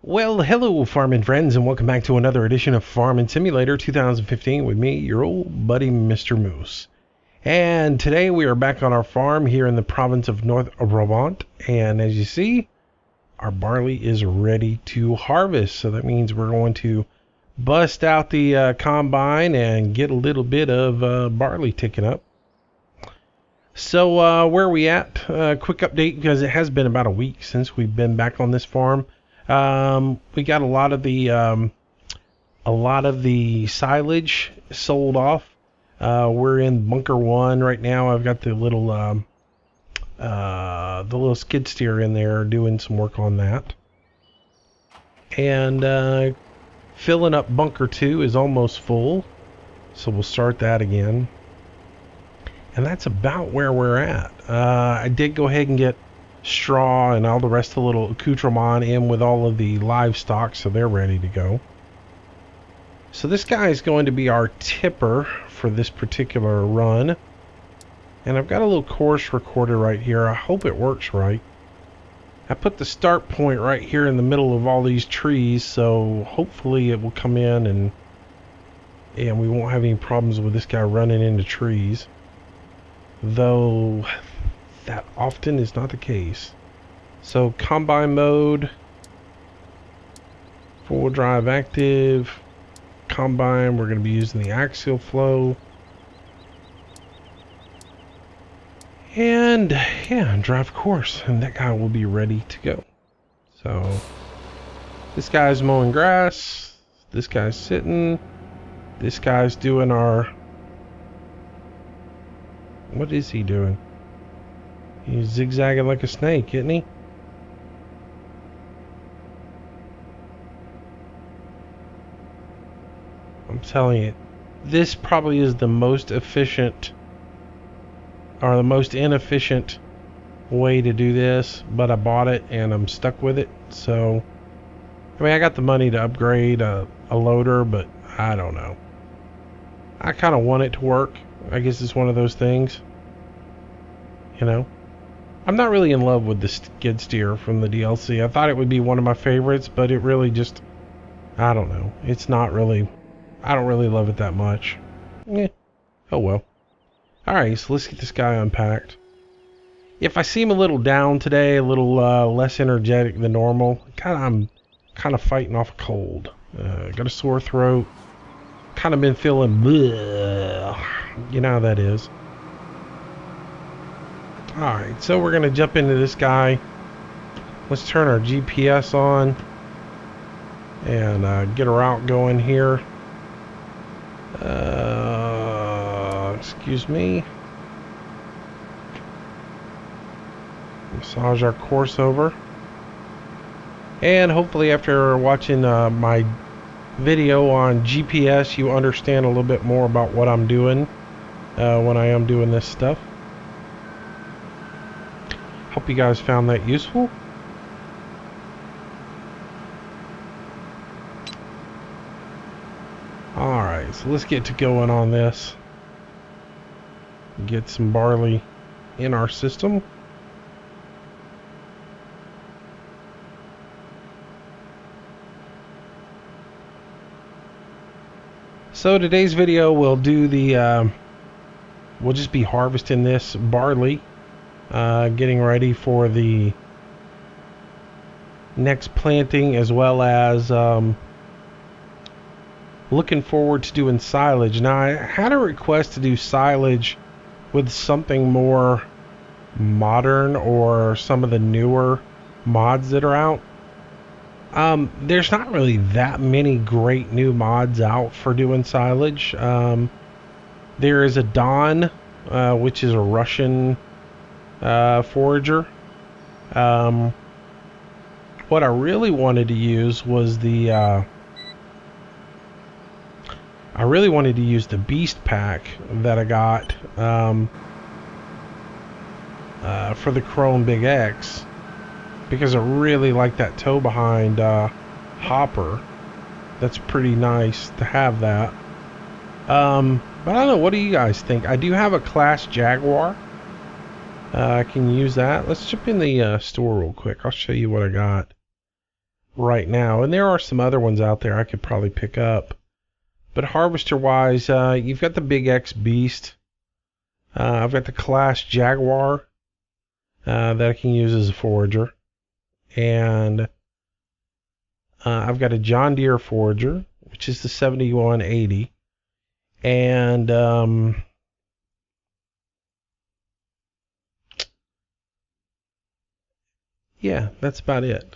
Well, hello farming friends, and welcome back to another edition of Farming Simulator 2015 with me, your old buddy Mistermoose. And today we are back on our farm here in the province of North Brabant, and as you see, our barley is ready to harvest. So that means we're going to bust out the combine and get a little bit of barley taken up. So where are we at? Quick update, because it has been about a week since we've been back on this farm. We got a lot of the silage sold off. We're in bunker 1 right now. I've got the little skid steer in there doing some work on that. And filling up bunker 2 is almost full, so we'll start that again. And that's about where we're at. I did go ahead and get straw and all the rest of the little accoutrement in with all of the livestock, so they're ready to go. So this guy is going to be our tipper for this particular run. And I've got a little course recorded right here. I hope it works right. I put the start point right here in the middle of all these trees, so hopefully it will come in and we won't have any problems with this guy running into trees. Though that often is not the case. So combine mode, 4-wheel drive active, combine, we're going to be using the axial flow. And yeah, drive course, and that guy will be ready to go. So this guy's mowing grass, this guy's sitting, this guy's doing our, what is he doing? He's zigzagging like a snake, isn't he? I'm telling you, this probably is the most efficient, or the most inefficient way to do this, but I bought it and I'm stuck with it. So, I mean, I got the money to upgrade a loader, but I don't know. I kind of want it to work. I guess it's one of those things, you know. I'm not really in love with the skid steer from the DLC. I thought it would be one of my favorites, but it really just, I don't know. It's not really, I don't really love it that much. Oh well. Alright, so let's get this guy unpacked. If I seem a little down today, a little less energetic than normal, I'm kind of fighting off a cold. Got a sore throat. Kind of been feeling bleh. You know how that is. Alright, so we're going to jump into this guy. Let's turn our GPS on and get a route going here. Excuse me. Massage our course over. And hopefully after watching my video on GPS, you understand a little bit more about what I'm doing when I am doing this stuff. Hope you guys found that useful. Alright, so let's get to going on this. Get some barley in our system. So today's video will do the, we'll just be harvesting this barley. Getting ready for the next planting, as well as looking forward to doing silage. Now, I had a request to do silage with something more modern, or some of the newer mods that are out. There's not really that many great new mods out for doing silage. There is a Dawn, which is a Russian forager. What I really wanted to use was the beast pack that I got for the Chrome Big X, because I really like that tow behind hopper. That's pretty nice to have that. But I don't know, what do you guys think? I do have a Class Jaguar. I can use that. Let's jump in the store real quick. I'll show you what I got. right now. And there are some other ones out there I could probably pick up. But harvester wise, you've got the Big X Beast. I've got the Class Jaguar that I can use as a forager. And I've got a John Deere forager, which is the 7180. And yeah, that's about it.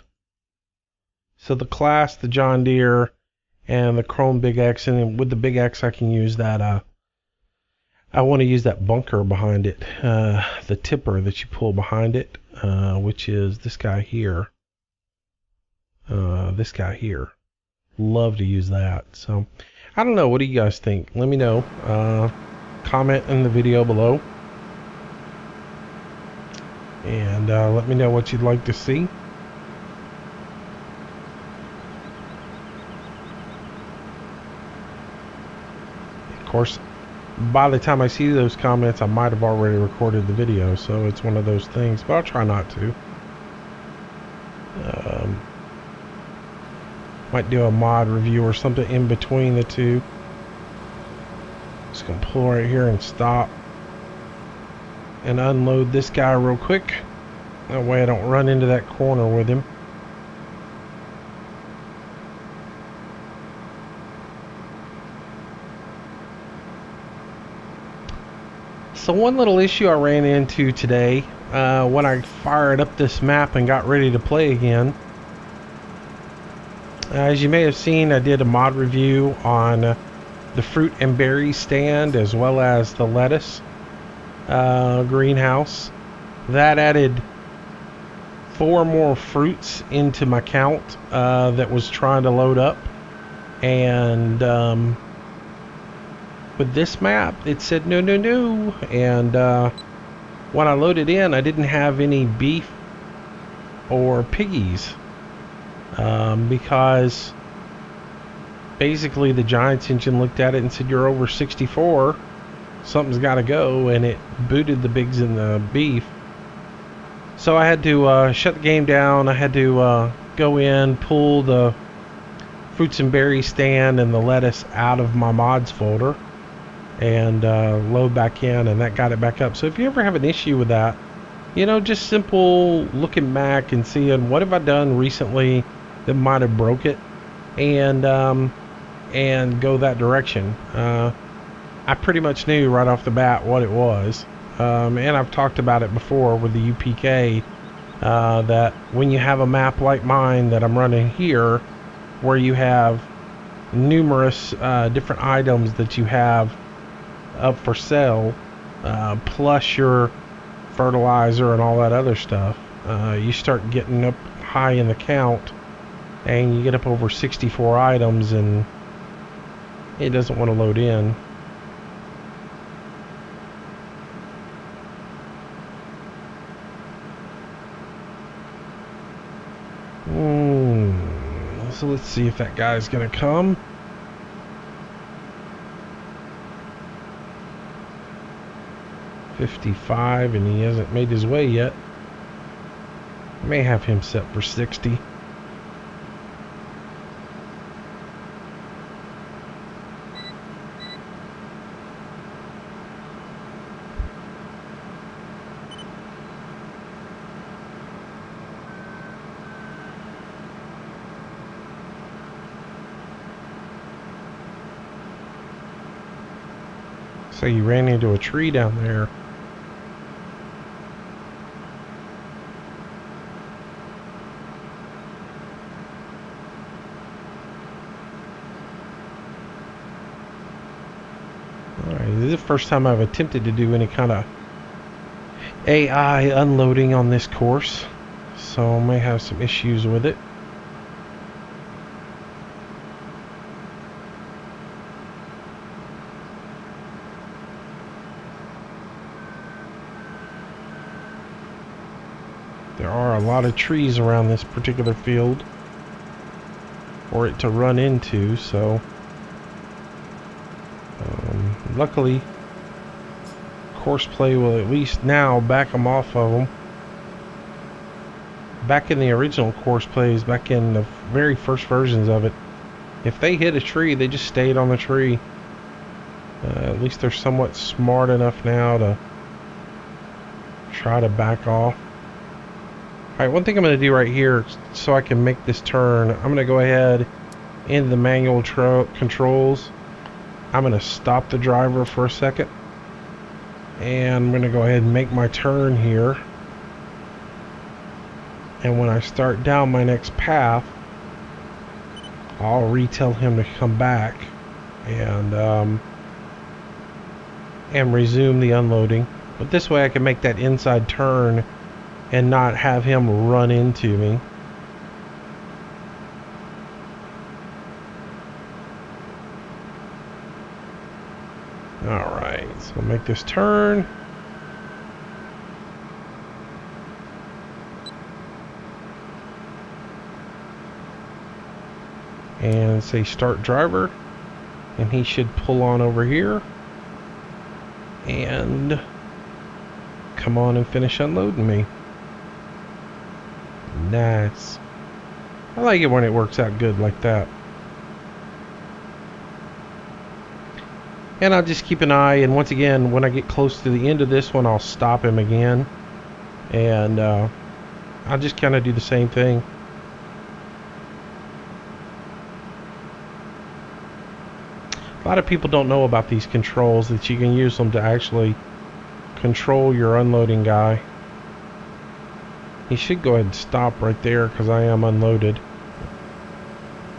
So the Class, the John Deere, and the Chrome Big X. And with the Big X, I can use that. I want to use that bunker behind it, the tipper that you pull behind it, which is this guy here. This guy here. Love to use that. So, I don't know. What do you guys think? Let me know. Comment in the video below. And let me know what you'd like to see. Of course, by the time I see those comments, I might have already recorded the video, so it's one of those things, but I'll try not to. Might do a mod review or something in between the two. Just gonna pull right here and stop and unload this guy real quick. That way I don't run into that corner with him. So one little issue I ran into today when I fired up this map and got ready to play again. As you may have seen, I did a mod review on the fruit and berry stand as well as the lettuce greenhouse. That added 4 more fruits into my count that was trying to load up. And with this map, it said no, no, no. And when I loaded in, I didn't have any beef or piggies. Because basically the Giants engine looked at it and said, you're over 64, something's got to go, and it booted the pigs and the beef. So I had to shut the game down. I had to go in, pull the fruits and berry stand and the lettuce out of my mods folder and load back in, and that got it back up. So if you ever have an issue with that, you know, just simple looking back and seeing what have I done recently that might have broke it, and go that direction. I pretty much knew right off the bat what it was, and I've talked about it before with the UPK, that when you have a map like mine that I'm running here, where you have numerous different items that you have up for sale, plus your fertilizer and all that other stuff, you start getting up high in the count, and you get up over 64 items, and it doesn't want to load in. So let's see if that guy's gonna come. $55, and he hasn't made his way yet. I may have him set for 60. So you ran into a tree down there. Alright, this is the first time I've attempted to do any kind of AI unloading on this course, so I may have some issues with it. There are a lot of trees around this particular field for it to run into, so luckily course play will at least now back them off of them. back in the original course plays, back in the very first versions of it, if they hit a tree, they just stayed on the tree. At least they're somewhat smart enough now to try to back off. Alright, one thing I'm going to do right here so I can make this turn, I'm going to go ahead into the manual controls. I'm going to stop the driver for a second. And I'm going to go ahead and make my turn here. And when I start down my next path, I'll retell him to come back and resume the unloading. But this way I can make that inside turn and not have him run into me. Alright, so I'll make this turn. And say start driver. And he should pull on over here. And come on and finish unloading me. Nice. I like it when it works out good like that. And I'll just keep an eye, and once again, when I get close to the end of this one, I'll stop him again. And I'll just kind of do the same thing. A lot of people don't know about these controls, that you can use them to actually control your unloading guy. He should go ahead and stop right there because I am unloaded.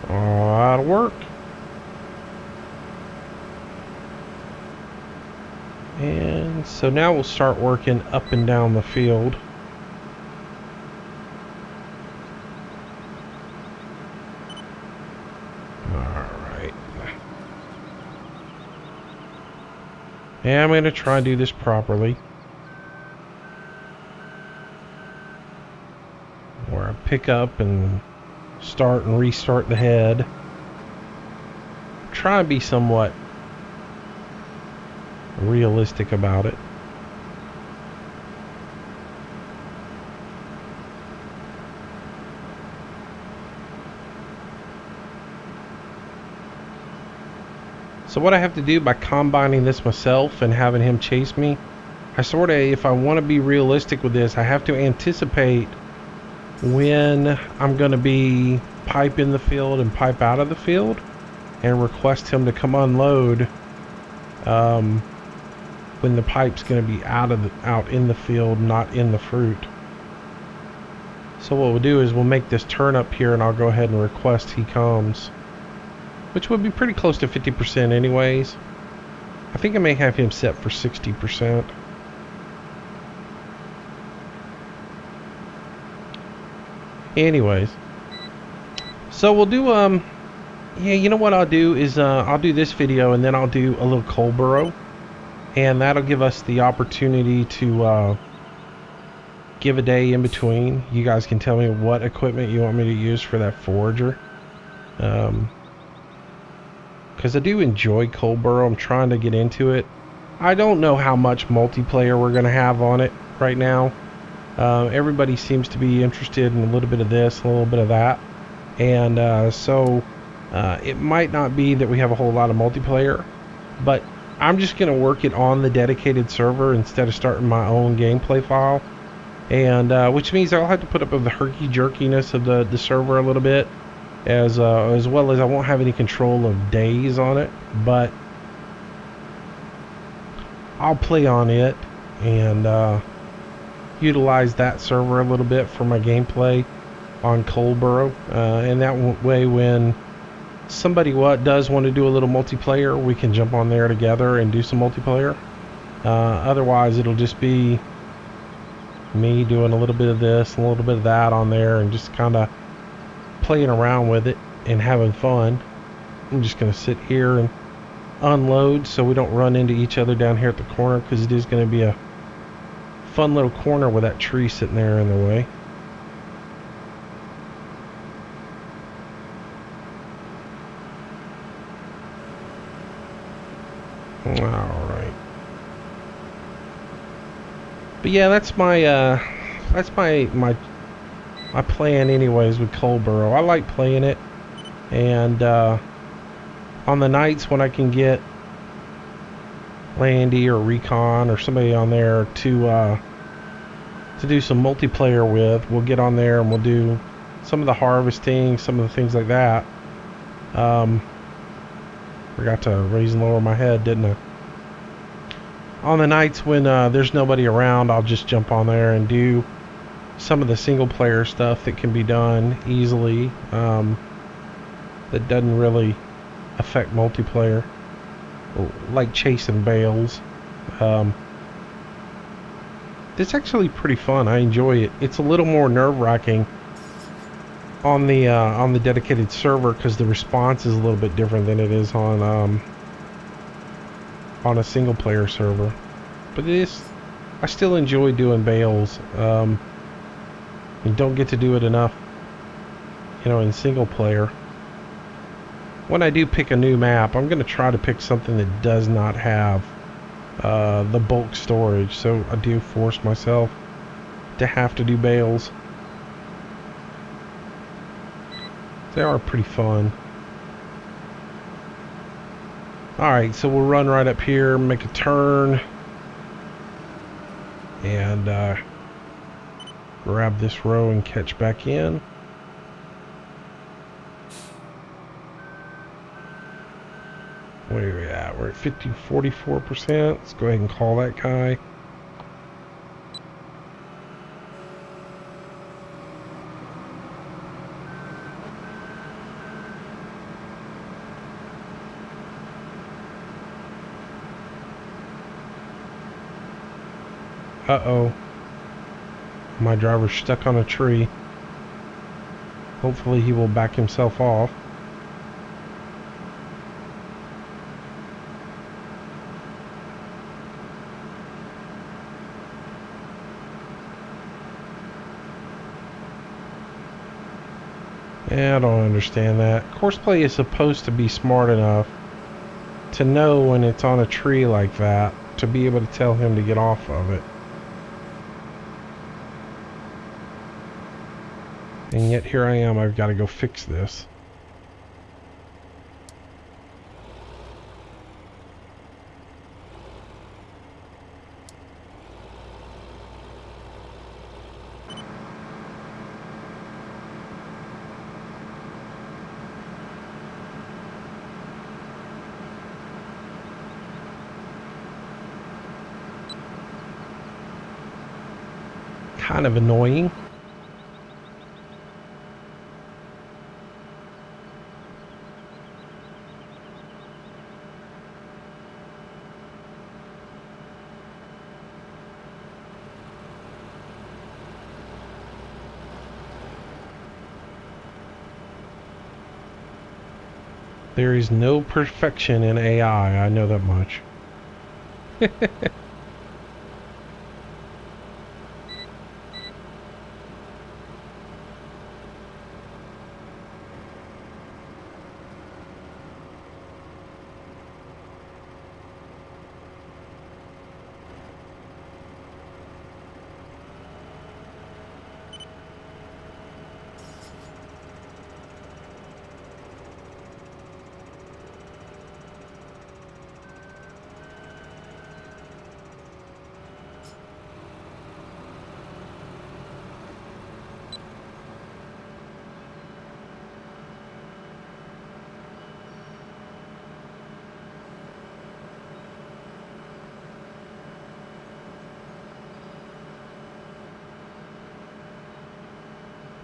That'll work. And so now we'll start working up and down the field. Alright. And I'm going to try and do this properly. Where I pick up and start and restart the head. Try and be somewhat realistic about it. So what I have to do by combining this myself and having him chase me, I sort of, if I want to be realistic with this, I have to anticipate when I'm going to be pipe in the field and pipe out of the field, and request him to come unload when the pipe's going to be out in the field, not in the fruit. So what we'll do is we'll make this turn up here, and I'll go ahead and request he comes, which would be pretty close to 50% anyways. I think I may have him set for 60%. Anyways, so we'll do yeah, you know what I'll do is I'll do this video, and then I'll do a little coal burrow, and that'll give us the opportunity to give a day in between. You guys can tell me what equipment you want me to use for that forager, because I do enjoy coal burrow. I'm trying to get into it. I don't know how much multiplayer we're going to have on it right now. Everybody seems to be interested in a little bit of this, a little bit of that, and so it might not be that we have a whole lot of multiplayer, but I'm just going to work it on the dedicated server instead of starting my own gameplay file, and which means I'll have to put up with the herky-jerkiness of the server a little bit, as well as I won't have any control of days on it, but I'll play on it and utilize that server a little bit for my gameplay on coal burrow, and that way when somebody does want to do a little multiplayer, we can jump on there together and do some multiplayer. Otherwise it'll just be me doing a little bit of this, a little bit of that on there, and just kind of playing around with it and having fun. I'm just going to sit here and unload so we don't run into each other down here at the corner, because it is going to be a fun little corner with that tree sitting there in the way. Alright. But yeah, that's my I plan anyways with Cold Burrow. I like playing it, and on the nights when I can get Landy or Recon or somebody on there to do some multiplayer with, we'll get on there and we'll do some of the harvesting, some of the things like that. Forgot to raise and lower my head, didn't I? On the nights when there's nobody around, I'll just jump on there and do some of the single player stuff that can be done easily, that doesn't really affect multiplayer, like chasing bales. It's actually pretty fun. I enjoy it. It's a little more nerve-wracking on the dedicated server because the response is a little bit different than it is on a single player server. But I still enjoy doing bales. You don't get to do it enough, in single player. When I do pick a new map, I'm going to try to pick something that does not have the bulk storage, so I do force myself to have to do bales. They are pretty fun. Alright, so we'll run right up here, make a turn, and grab this row and catch back in. Where are we at? We're at 44%. Let's go ahead and call that guy. Uh-oh. My driver's stuck on a tree. Hopefully he will back himself off. Yeah, I don't understand that. Courseplay is supposed to be smart enough to know when it's on a tree like that, to be able to tell him to get off of it. And yet here I am, I've got to go fix this. Kind of annoying. There is no perfection in AI, I know that much.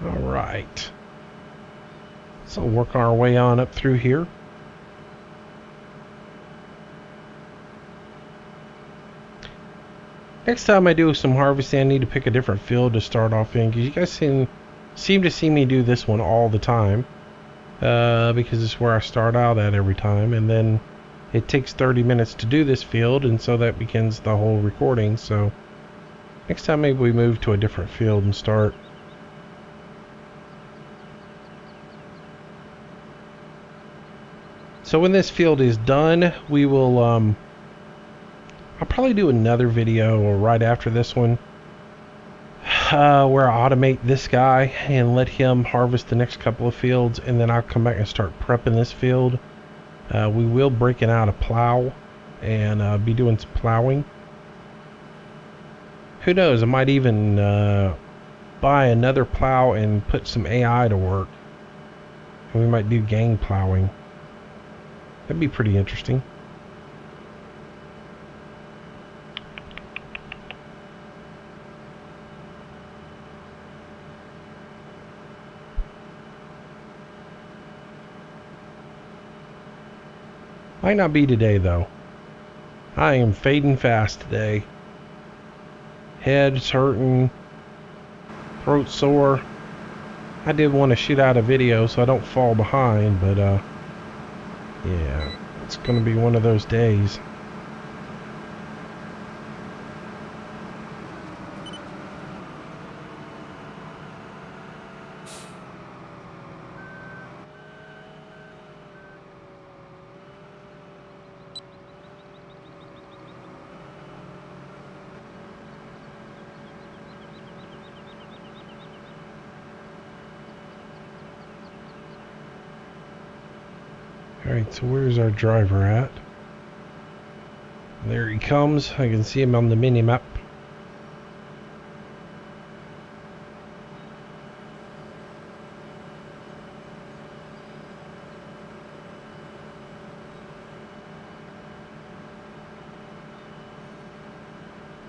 Alright. So work our way on up through here. Next time I do some harvesting, I need to pick a different field to start off in, because you guys seem to see me do this one all the time, because it's where I start out at every time, and then it takes 30 minutes to do this field, and so that begins the whole recording. So next time maybe we move to a different field and start. So when this field is done, we will I'll probably do another video right after this one where I automate this guy and let him harvest the next couple of fields, and then I'll come back and start prepping this field. We will break it out a plow and be doing some plowing. Who knows, I might even buy another plow and put some AI to work. And we might do gang plowing. That'd be pretty interesting. Might not be today though. I am fading fast today. Head's hurting. Throat sore. I did want to shoot out a video so I don't fall behind, but yeah, it's gonna be one of those days. Alright, so where's our driver at? There he comes. I can see him on the mini-map.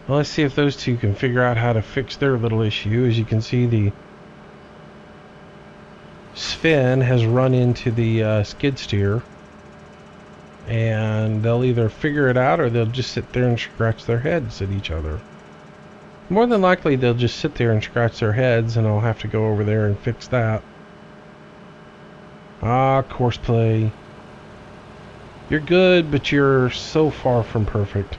Well, let's see if those two can figure out how to fix their little issue. As you can see, the Sven has run into the skid steer, and they'll either figure it out or they'll just sit there and scratch their heads at each other. More than likely they'll just sit there and scratch their heads, and I'll have to go over there and fix that. Ah, course play. You're good, but you're so far from perfect.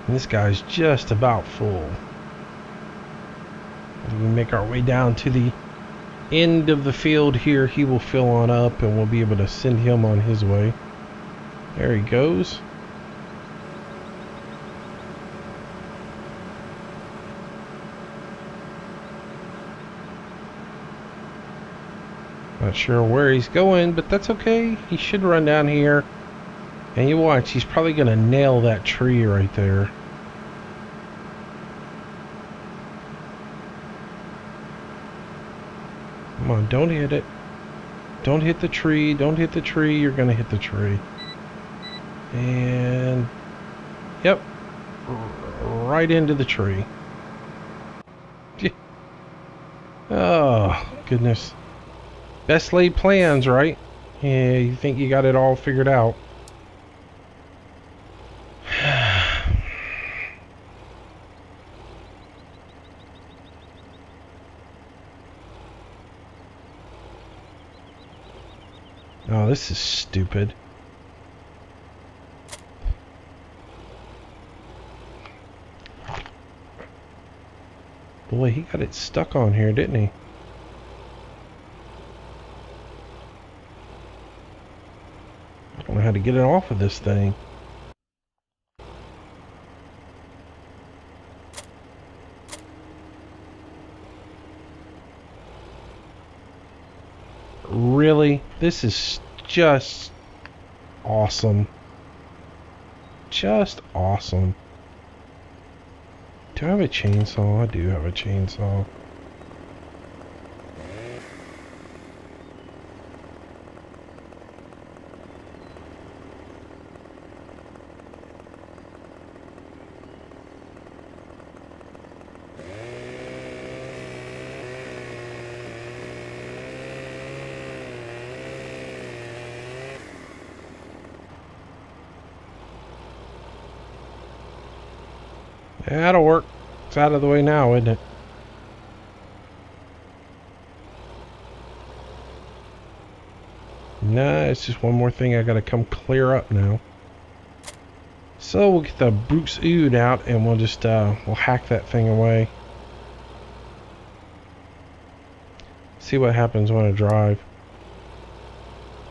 This guy's just about full. As we make our way down to the end of the field here, he will fill on up and we'll be able to send him on his way. There he goes. Not sure where he's going, but that's okay. He should run down here. And you watch, he's probably going to nail that tree right there. Come on, don't hit it. Don't hit the tree. Don't hit the tree. You're going to hit the tree. And... yep. Right into the tree. Oh, goodness. Best laid plans, right? Yeah, you think you got it all figured out. Oh, this is stupid. Boy, he got it stuck on here, didn't he? I don't know how to get it off of this thing. Really? This is just awesome. Just awesome. Do I have a chainsaw? I do have a chainsaw. That'll work. It's out of the way now, isn't it? Nah, it's just one more thing I gotta come clear up now. So we'll get the Brooks Ood out and we'll just we'll hack that thing away. See what happens when I drive.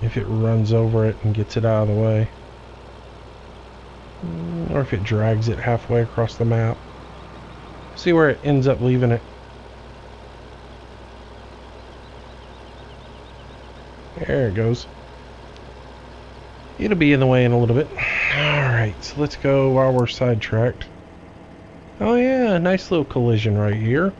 If it runs over it and gets it out of the way. Or if it drags it halfway across the map. See where it ends up leaving it. There it goes. It'll be in the way in a little bit. Alright, so let's go while we're sidetracked. Oh yeah, nice little collision right here.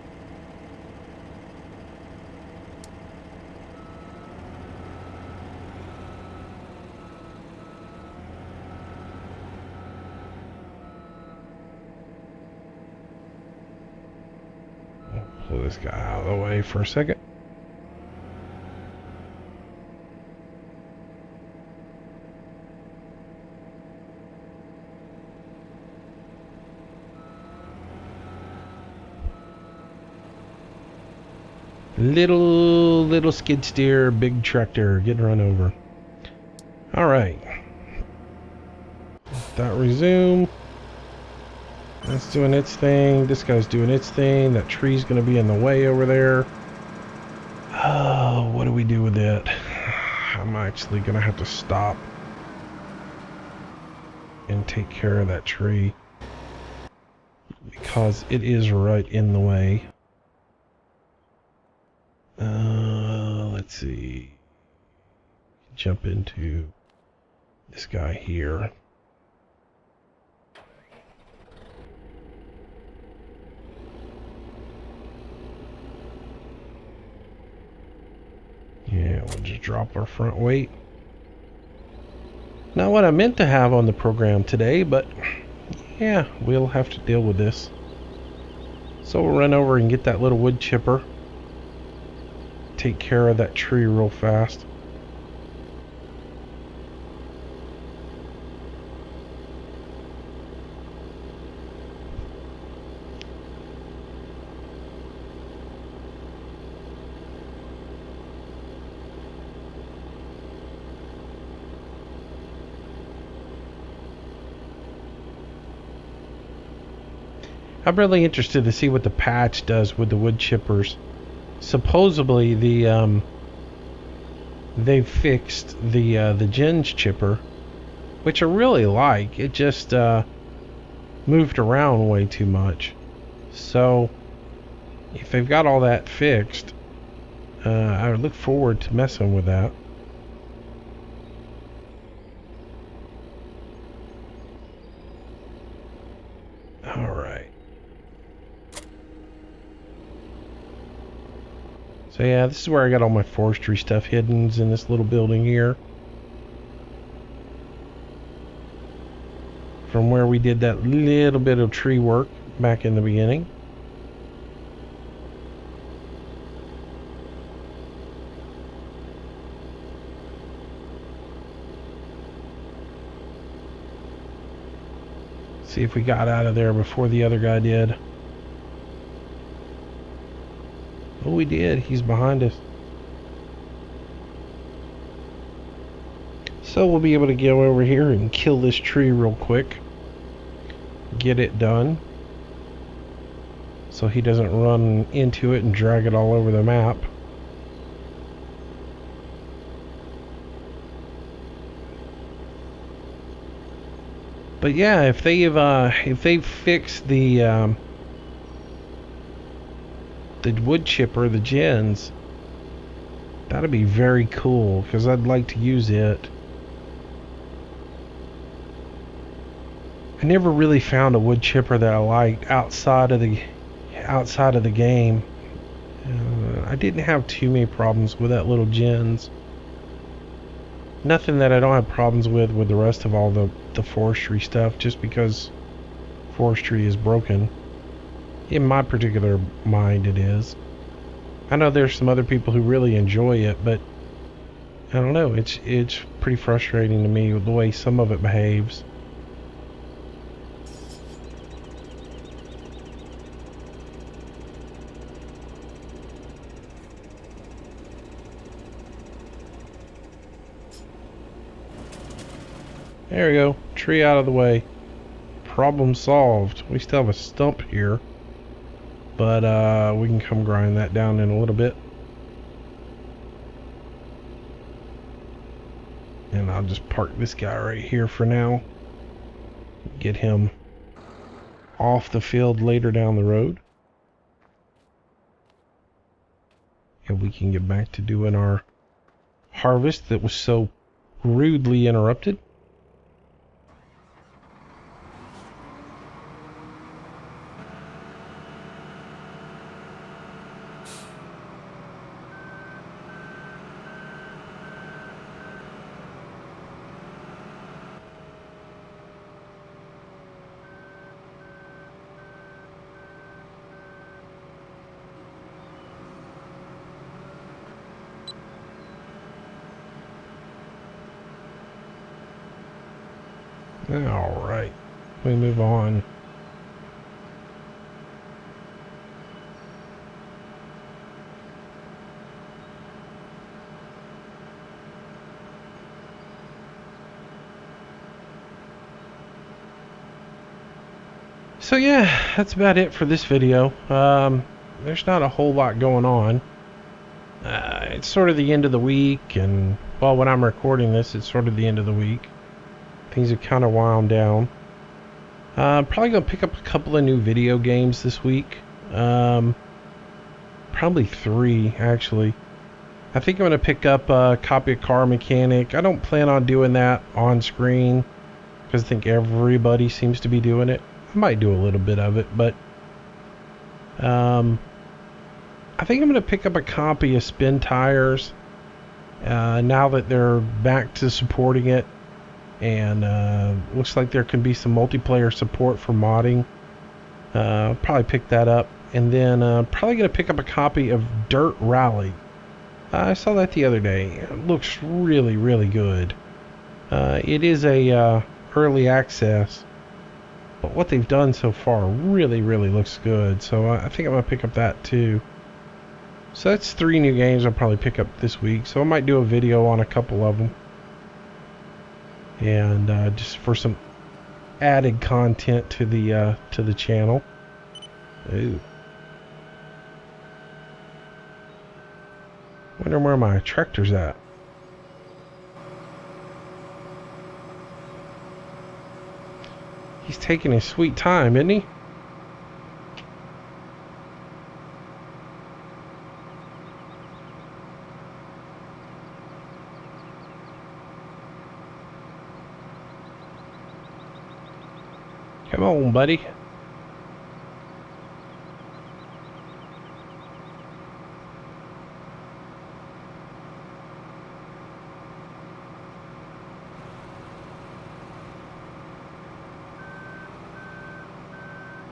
Pull this guy out of the way for a second. Little skid steer, big tractor getting run over. Alright. That resume. That's doing its thing. This guy's doing its thing. That tree's going to be in the way over there. Oh, what do we do with it? I'm actually going to have to stop and take care of that tree because it is right in the way. Let's see. Jump into this guy here. Yeah, we'll just drop our front weight. Not what I meant to have on the program today, but yeah, we'll have to deal with this. So we'll run over and get that little wood chipper. Take care of that tree real fast. I'm really interested to see what the patch does with the wood chippers. Supposedly they fixed the gens chipper, which I really like. It just moved around way too much. So if they've got all that fixed, I would look forward to messing with that. So yeah, this is where I got all my forestry stuff hidden, in this little building here. From where we did that little bit of tree work back in the beginning. See if we got out of there before the other guy did. Oh, we did. He's behind us. So we'll be able to go over here and kill this tree real quick. Get it done. So he doesn't run into it and drag it all over the map. But yeah, if they've fixed the wood chipper, the gens, that'd be very cool because I'd like to use it. I never really found a wood chipper that I liked outside of the game. I didn't have too many problems with that little gens. Nothing that I don't have problems with the rest of all the forestry stuff, just because forestry is broken. In my particular mind, it is. I know there's some other people who really enjoy it, but I don't know. It's pretty frustrating to me with the way some of it behaves. There we go. Tree out of the way. Problem solved. We still have a stump here, but we can come grind that down in a little bit. I'll just park this guy right here for now. Get him off the field later down the road. And we can get back to doing our harvest that was so rudely interrupted. All right, we move on. So yeah, that's about it for this video. There's not a whole lot going on. It's sort of the end of the week, and well, when I'm recording this, it's sort of the end of the week. Things have kind of wound down. Probably gonna pick up a couple of new video games this week. Probably 3 actually. I think I'm gonna pick up a copy of Car Mechanic. I don't plan on doing that on screen because I think everybody seems to be doing it. I might do a little bit of it, but I think I'm gonna pick up a copy of Spin Tires now that they're back to supporting it. And looks like there can be some multiplayer support for modding. Probably pick that up. And then probably going to pick up a copy of Dirt Rally. I saw that the other day. It looks really, really good. It is a early access. But what they've done so far really, really looks good. So I think I'm going to pick up that too. So that's 3 new games I'll probably pick up this week. So I might do a video on a couple of them. And just for some added content to the channel. Ooh. Wonder where my tractor's at. He's taking his sweet time, isn't he? Come on, buddy.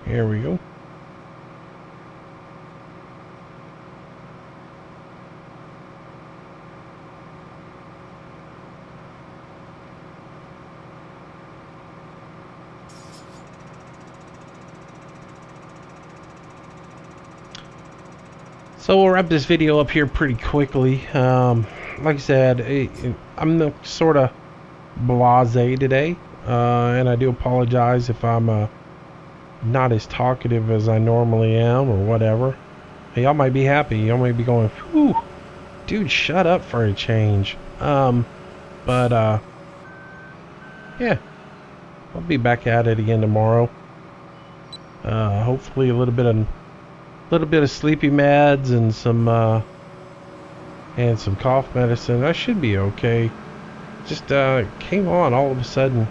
Here we go. So we'll wrap this video up here pretty quickly. Like I said, I'm sort of blasé today, and I do apologize if I'm not as talkative as I normally am or whatever. Hey, y'all might be happy. Y'all might be going, whew, dude, shut up for a change. But yeah, I'll be back at it again tomorrow. Hopefully a little bit of sleepy meds and some cough medicine. I should be okay. Just came on all of a sudden.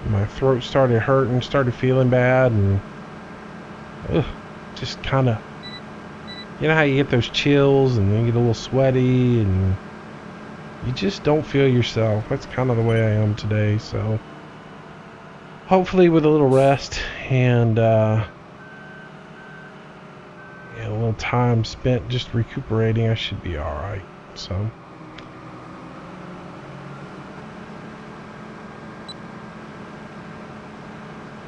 My throat started hurting, started feeling bad, and just kind of, you know how you get those chills and then you get a little sweaty and you just don't feel yourself. That's kind of the way I am today. So hopefully with a little rest and a little time spent just recuperating, I should be alright. So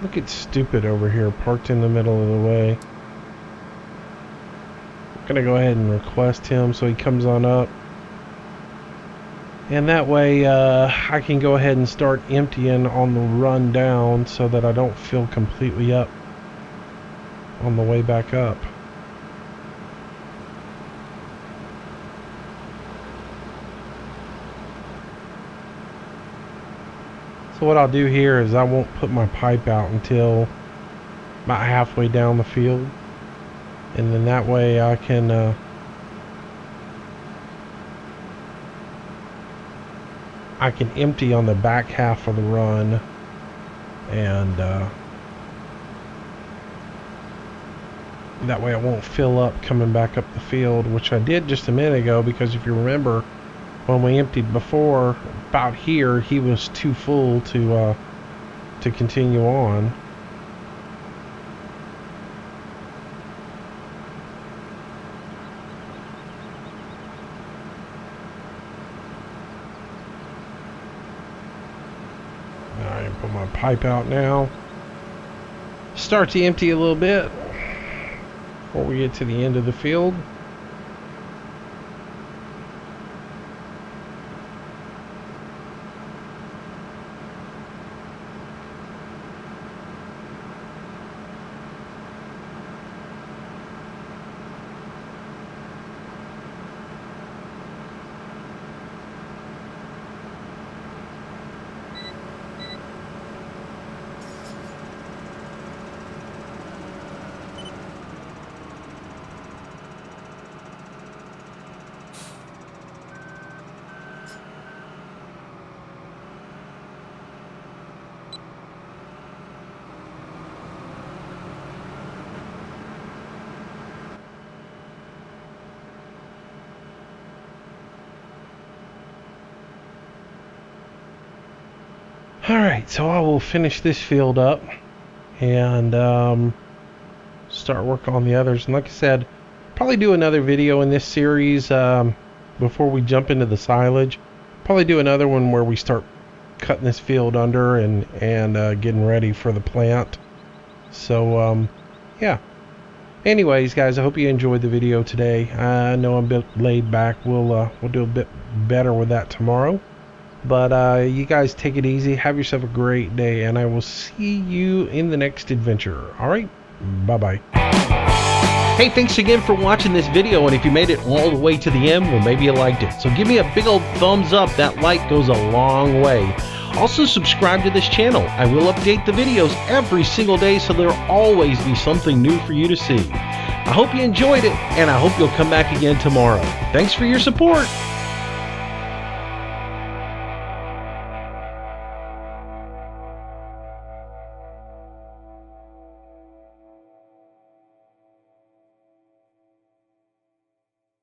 look at stupid over here parked in the middle of the way. I'm gonna go ahead and request him so he comes on up, and that way I can go ahead and start emptying on the run down so that I don't fill completely up on the way back up. So what I'll do here is I won't put my pipe out until about halfway down the field, and then that way I can empty on the back half of the run, and that way it won't fill up coming back up the field, which I did just a minute ago, because if you remember when we emptied before, about here he was too full to continue on. I can put my pipe out now. Start to empty a little bit before we get to the end of the field. Alright, so I will finish this field up and start work on the others. And like I said, probably do another video in this series before we jump into the silage. Probably do another one where we start cutting this field under and getting ready for the plant. So yeah. Anyways, guys, I hope you enjoyed the video today. I know I'm a bit laid back. We'll do a bit better with that tomorrow. But you guys take it easy. Have yourself a great day, and I will see you in the next adventure. All right? Bye-bye. Hey, thanks again for watching this video, and if you made it all the way to the end, well, maybe you liked it. So give me a big old thumbs up. That like goes a long way. Also, subscribe to this channel. I will update the videos every single day, so there'll always be something new for you to see. I hope you enjoyed it, and I hope you'll come back again tomorrow. Thanks for your support.